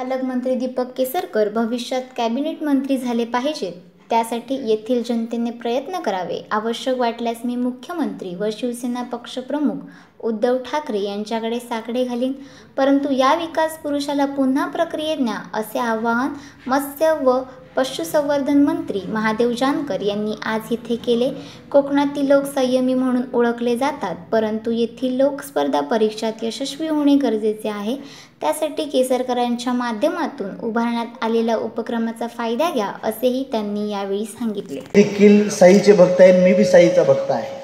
पालकमंत्री दीपक केसरकर भविष्यात कॅबिनेट मंत्री झाले पाहिजेत, त्यासाठी येथील जनतेने प्रयत्न करावे. आवश्यक वाटल्यास मी मुख्यमंत्री व शिवसेना पक्षप्रमुख उद्धव ठाकरे यांच्याकडे साकडे घालीन, परंतु या विकास पुरुषाला पुन्हा प्रक्रियेत न्या, असे आवाहन मत्स्य व पशुसंवर्धन मंत्री महादेव जानकर यांनी आज इथे केले. कोकणातील लोक संयमी म्हणून ओळखले जातात, परंतु येथील लोक स्पर्धा परीक्षात यशस्वी होणे गरजेचे आहे. त्यासाठी केसरकरांच्या माध्यमातून उभारण्यात आलेल्या उपक्रमाचा फायदा घ्या, असेही त्यांनी यावेळी सांगितले. देखील साईचे भक्त आहे, मी बी साईचा भक्त आहे.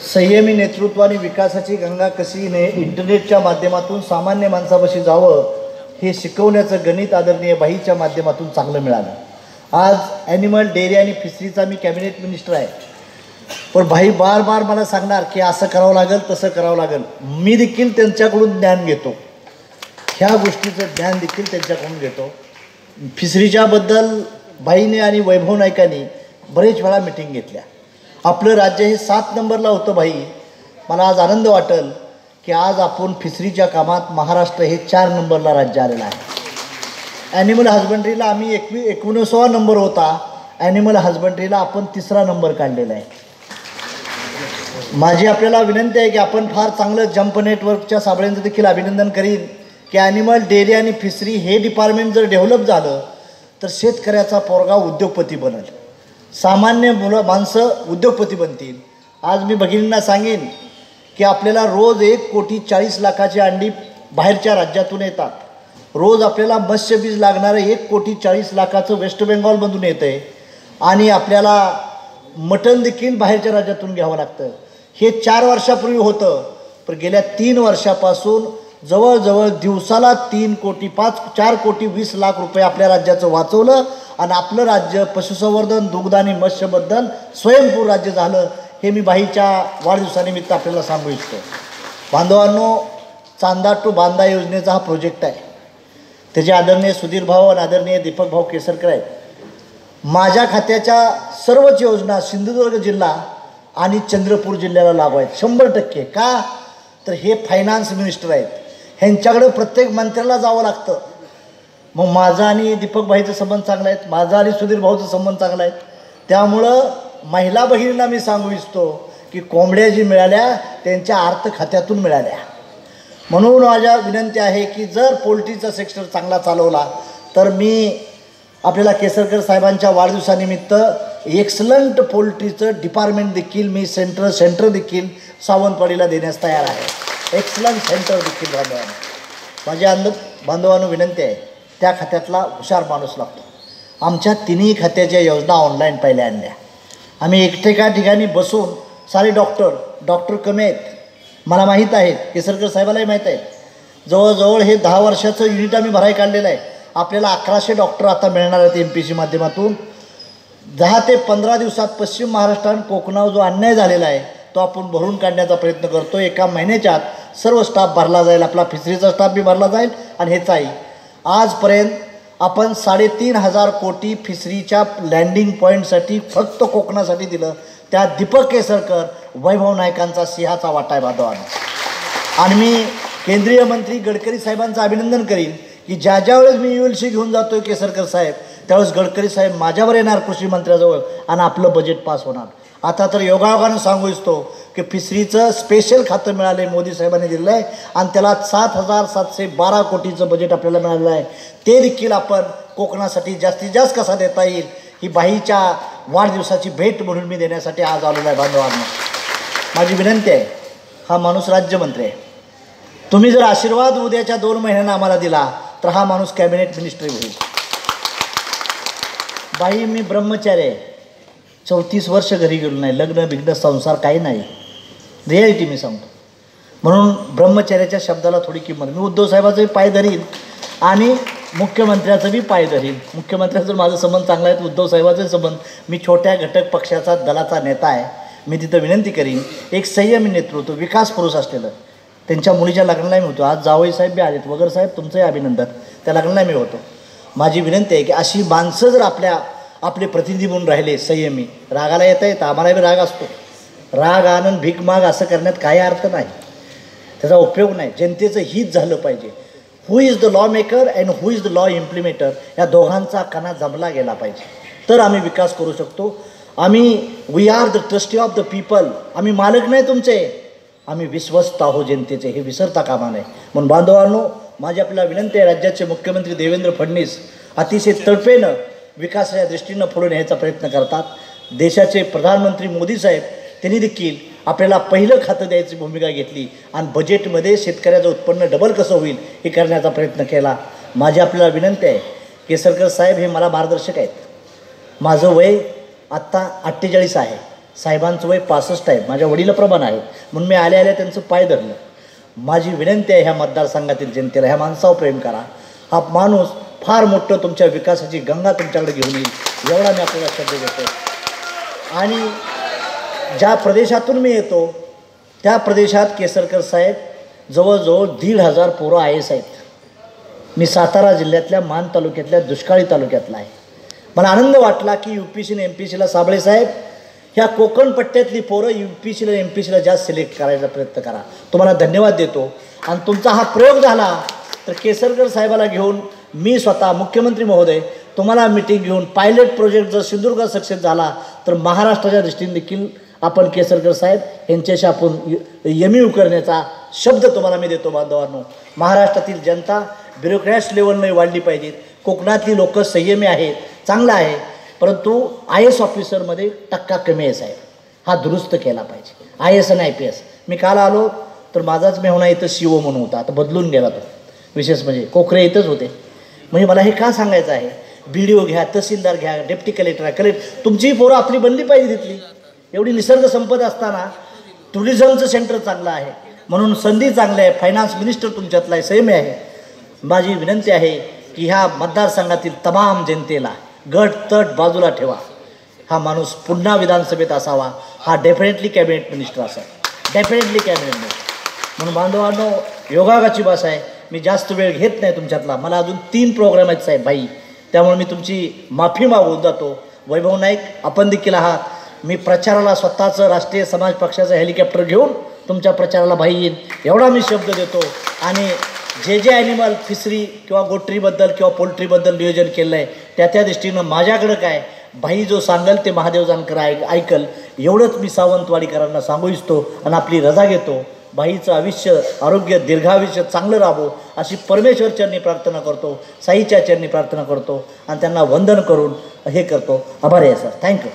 संयमी नेतृत्वाने विकासाची गंगा कशी इंटरनेटच्या माध्यमातून सामान्य माणसापाशी जावं, हे शिकवण्याचं गणित आदरणीय बाईच्या माध्यमातून चांगलं मिळालं. आज ॲनिमल डेअरी आणि फिशरीचा मी कॅबिनेट मिनिस्टर आहे, पण भाई बार बार मला सांगणार की असं करावं लागेल, तसं करावं लागेल. मी देखील त्यांच्याकडून ज्ञान घेतो, ह्या गोष्टीचं ज्ञान देखील त्यांच्याकडून घेतो. फिशरीच्याबद्दल बाईने आणि वैभव नाईकांनी बरेच वेळा मिटिंग घेतल्या. आपलं राज्य हे 7 नंबरला होतं. भाई, मला आज आनंद वाटेल की आज आपण फिशरीच्या कामात महाराष्ट्र हे 4 नंबरला राज्य आलेलं आहे. ॲनिमल हजबंड्रीला आम्ही 19वा नंबर होता, ॲनिमल हजबंड्रीला आपण 3रा नंबर काढलेला आहे. माझी आपल्याला विनंती आहे की आपण फार चांगलं जंप नेटवर्कच्या साबळ्यांचं देखील अभिनंदन करीन की ॲनिमल डेअरी आणि फिशरी हे डिपार्टमेंट जर डेव्हलप झालं तर शेतकऱ्याचा पोरगा उद्योगपती बनेल, सामान्य माणसं उद्योगपती बनतील. आज मी भगिनींना सांगेन की आपल्याला रोज 1,40,00,000 अंडी बाहेरच्या राज्यातून येतात. रोज आपल्याला मत्स्यबीज लागणारं 1,40,00,000 वेस्ट बेंगॉलमधून येतं आहे आणि आपल्याला मटण देखील बाहेरच्या राज्यातून घ्यावं लागतं. हे 4 वर्षापूर्वी होतं, पण गेल्या 3 वर्षापासून जवळजवळ दिवसाला 4,20,00,000 रुपये आपल्या राज्याचं वाचवलं आणि आपलं राज्य पशुसंवर्धन, दुग्ध आणि मत्स्यबद्दल स्वयंपूर्ण राज्य झालं. हे मी बाईच्या वाढदिवसानिमित्त आपल्याला सांगू इच्छितो. बांधवांनो, चांदा टू बांदा योजनेचा हा प्रोजेक्ट आहे. त्याचे आदरणीय सुधीर भाऊ आणि आदरणीय दीपक भाऊ केसरकर आहेत. माझ्या खात्याच्या सर्वच योजना सिंधुदुर्ग जिल्हा आणि चंद्रपूर जिल्ह्याला लागू आहेत 100%. का तर हे फायनान्स मिनिस्टर आहेत, ह्यांच्याकडे प्रत्येक मंत्र्याला जावं लागतं. मग माझा आणि दीपक भाईचा संबंध चांगला आहेत, माझा आणि सुधीर भाऊचा संबंध चांगला आहे. त्यामुळं महिला भगिनींना मी सांगू इच्छितो की कोंबड्या जी मिळाल्या त्यांच्या अर्थ खात्यातून मिळाल्या. म्हणून माझ्या विनंती आहे की जर पोल्ट्रीचा सेक्टर चांगला चालवला तर मी आपल्याला केसरकर साहेबांच्या वाढदिवसानिमित्त एक्सलंट पोल्ट्रीचं डिपार्टमेंट देखील मी सेंटर देखील सावंतवाडीला देण्यास तयार आहे. एक्सलंट सेंटर देखील माझ्या बांधवांनो विनंती आहे, त्या खात्यातला हुशार माणूस लागतो. आमच्या तिन्ही खात्याच्या योजना ऑनलाईन पहिल्या आणल्या. आम्ही एका ठिकाणी बसून सारे डॉक्टर कमी आहेत, मला माहीत आहेत, केसरकर साहेबालाही माहीत आहे. जवळजवळ हे 10 वर्षाचं युनिट आम्ही भराई काढलेलं आहे. आपल्याला 1100 डॉक्टर आता मिळणार आहेत MPC माध्यमातून. 10 ते 15 दिवसात पश्चिम महाराष्ट्र आणि कोकणावर जो अन्याय झालेला आहे तो आपण भरून काढण्याचा प्रयत्न करतो. 1 महिन्याच्या आत सर्व स्टाफ भरला जाईल, आपला फिशरीचा स्टाफ बी भरला जाईल आणि ह्याचाही. आजपर्यंत आपण 3,500 कोटी फिशरीच्या लँडिंग पॉईंटसाठी फक्त कोकणासाठी दिलं. त्यात दीपक केसरकर, वैभव नाईकांचा सिंहाचा वाटा आहे बांधवांना. आणि मी केंद्रीय मंत्री गडकरी साहेबांचं अभिनंदन करीन की ज्या वेळेस मी ULC घेऊन जातो केसरकर साहेब, त्यावेळेस गडकरी साहेब माझ्यावर येणार कृषी मंत्र्याजवळ आणि आपलं बजेट पास होणार. आता तर योगायोगानं सांगू इच्छितो की फिशरीचं स्पेशल खातं मिळालं मोदी साहेबांनी दिलं आहे आणि त्याला 7,712 कोटीचं बजेट आपल्याला मिळालेलं आहे. ते देखील आपण कोकणासाठी जास्तीत जास्त कसा देता येईल ही बाईच्या वाढदिवसाची भेट म्हणून मी देण्यासाठी आज आलेलो आहे. बांधवांना माझी विनंती आहे, हा माणूस राज्यमंत्री आहे. तुम्ही जर आशीर्वाद उद्याच्या 2 महिन्यांना आम्हाला दिला तर हा माणूस कॅबिनेट मिनिस्टर होईल. बाई, मी ब्रह्मचारी आहे, 34 वर्ष घरी गेलो नाही, लग्न बिग्न संसार काही नाही, रिॲलिटी मी सांगतो. म्हणून ब्रह्मचर्याच्या शब्दाला थोडी किंमत. मी उद्धव साहेबाचंही पाय धरीन आणि मुख्यमंत्र्याचं बी पाय धरीन. मुख्यमंत्र्याचं माझं संबंध चांगला आहे, उद्धव साहेबाचे संबंध. मी छोट्या घटक पक्षाचा दलाचा नेता आहे. मी तिथं विनंती करीन, एक संयमी नेतृत्व, विकास पुरुष असलेलं. त्यांच्या मुलीच्या लग्नाला मी होतो. आज जावई साहेब बी आलेत, वगैरे साहेब तुमचंही अभिनंदन, त्या लग्नाला मी होतो. माझी विनंती आहे की अशी माणसं जर आपले प्रतिनिधी म्हणून राहिले संयमी, रागाला येता आम्हाला बी राग असतो, राग आनंद भीक माग असं करण्यात काही अर्थ नाही. त्याचा उपयोग नाही. जनतेचं हित झालं पाहिजे. Who is the law maker and who is the law implementer, या दोघांचा कणा जमला गेला पाहिजे, तर आम्ही विकास करू शकतो. We are the trustee of the people. आम्ही मालक नाही तुमचे, आम्ही विश्वस्त आहोत जनतेचे, हे विसरता कामा नये. म्हणून बांधवांनो, माझी आपल्याला विनंती आहे, राज्याचे मुख्यमंत्री देवेंद्र फडणवीस अतिशय तळपेनं विकासाच्या दृष्टीनं पुढे न्यायचा प्रयत्न करतात. देशाचे प्रधानमंत्री मोदी साहेब त्यांनी देखील आपल्याला पहिलं खातं द्यायची भूमिका घेतली आणि बजेटमध्ये शेतकऱ्याचं उत्पन्न डबल कसं होईल हे करण्याचा प्रयत्न केला. माझी आपल्याला विनंती आहे, केसरकर साहेब हे मला मार्गदर्शक आहेत. माझं वय आत्ता 48 आहे, साहेबांचं वय 65 आहे, माझ्या वडिलाप्रमाण आहे. म्हणून मी आल्या त्यांचं पाय धरलं. माझी विनंती आहे ह्या मतदारसंघातील जनतेला, ह्या माणसावर प्रेम करा. हा माणूस फार मोठं तुमच्या विकासाची गंगा तुमच्याकडे घेऊन येईल, एवढा मी आपल्याला शब्द देतो. आणि ज्या प्रदेशातून मी येतो त्या प्रदेशात केसरकर साहेब जवळजवळ 1,500 पोरं IAS आहेत. मी सातारा जिल्ह्यातल्या मान तालुक्यातल्या दुष्काळी तालुक्यातला आहे. मला आनंद वाटला की UPC आणि MPCला साबळे साहेब ह्या कोकण पट्ट्यातली पोरं UPCला आणि MPCला जास्त सिलेक्ट करायचा प्रयत्न करा. तुम्हाला धन्यवाद देतो. आणि तुमचा हा प्रयोग झाला तर केसरकर साहेबाला घेऊन मी स्वतः मुख्यमंत्री महोदय तुम्हाला मिटिंग घेऊन पायलट प्रोजेक्ट जर सिंधुदुर्ग सक्सेस झाला तर महाराष्ट्राच्या दृष्टीने देखील आपण केसरकर साहेब यांच्याशी आपण MOU करण्याचा शब्द तुम्हाला मी देतो. बांधवांनो, महाराष्ट्रातील जनता ब्युरोक्रॅट्स लेवलने वाढली पाहिजेत. कोकणातली लोक संयमी आहेत, चांगलं आहे, परंतु IAS ऑफिसरमध्ये टक्का कमी आहे साहेब, हा दुरुस्त केला पाहिजे. IAS आणि IPS. मी काल आलो तर माझाच मेहुणा इथं CO म्हणून होता, आता बदलून गेला तो. विशेष म्हणजे कोकरे इथंच होते. म्हणजे मला हे का सांगायचं आहे, BDO घ्या, तहसीलदार घ्या, डेप्टी कलेक्टर तुमची पोरं आपली बनली पाहिजे तिथली. एवढी निसर्ग संपदा असताना टुरिझमचं सेंटर चांगलं आहे, म्हणून संधी चांगली आहे. फायनान्स मिनिस्टर तुमच्यातला आहे, संयमी आहे. माझी विनंती आहे की ह्या मतदारसंघातील तमाम जनतेला गट तट बाजूला ठेवा. हा माणूस पुन्हा विधानसभेत असावा, हा डेफिनेटली कॅबिनेट मिनिस्टर असावा, डेफिनेटली कॅबिनेट मिनिस्टर. म्हणून बांधवांनो, योगायोगाची भाषा आहे. मी जास्त वेळ घेत नाही तुमच्यातला, मला अजून 3 प्रोग्राम आहेत साहेब भाई, त्यामुळे मी तुमची माफी मागून जातो. वैभव नाईक आपण देखील आहात. मी प्रचाराला स्वतःचं राष्ट्रीय समाज पक्षाचं हेलिकॉप्टर घेऊन तुमच्या प्रचाराला भाई येईन, एवढा मी शब्द देतो. आणि जे ॲनिमल फिशरी किंवा गोट्रीबद्दल किंवा पोल्ट्रीबद्दल नियोजन केलं आहे त्या दृष्टीनं माझ्याकडं काय भाई जो सांगेल ते महादेव जानकर ऐकल, एवढंच मी सावंतवाडीकरांना सांगू इच्छितो आणि आपली रजा घेतो. बाईचं आयुष्य आरोग्य दीर्घायुष्य चांगलं राहावं अशी परमेश्वर चरणी प्रार्थना करतो, साईच्या चरणी प्रार्थना करतो आणि त्यांना वंदन करून हे करतो. आभारी आहे सर. थँक्यू.